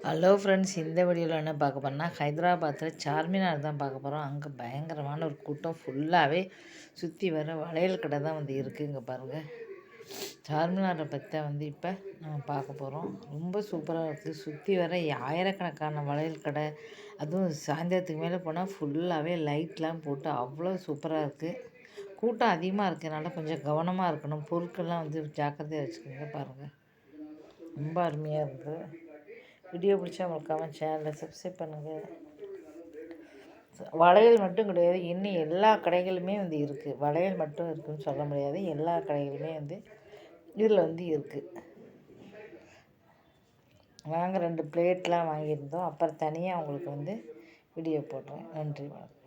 Hello friends, இந்த வீடியோவில் என்ன பார்க்க போகிறோம்னா, ஹைதராபாத்தில் சார்மினார் தான் பார்க்க போகிறோம். அங்கே பயங்கரமான ஒரு கூட்டம், ஃபுல்லாகவே சுற்றி வர வளையல் கடை தான் இருக்குது. இங்கே பாருங்கள், சார்மினாரை பற்றி தான் இப்போ நம்ம பார்க்க போகிறோம். ரொம்ப சூப்பராக இருக்குது. சுற்றி வர ஆயிரக்கணக்கான வளையல் கடை, அதுவும் சாயந்தரத்துக்கு மேலே போனால் ஃபுல்லாகவே லைட்லாம் போட்டு அவ்வளோ சூப்பராக இருக்குது. கூட்டம் அதிகமாக இருக்கிறதுனால கொஞ்சம் கவனமாக இருக்கணும். பொருட்கள்லாம் ஜாக்கிரதையாக வச்சுக்கோங்க. பாருங்கள், ரொம்ப அருமையாக இருக்குது. வீடியோ பிடிச்சா மறக்காமல் சேனலை சப்ஸ்கிரைப் பண்ணுங்கள். வளையல் மட்டும் கிடையாது, இன்னும் எல்லா கடைகளுமே இருக்குது. வளையல் மட்டும் இருக்குதுன்னு சொல்ல முடியாது, எல்லா கடைகளுமே இதில் இருக்குது. நாங்கள் 2 பிளேட்லாம் வாங்கியிருந்தோம். அப்புறம் தனியாக அவங்களுக்கு வீடியோ போடுறேன். நன்றி, வணக்கம்.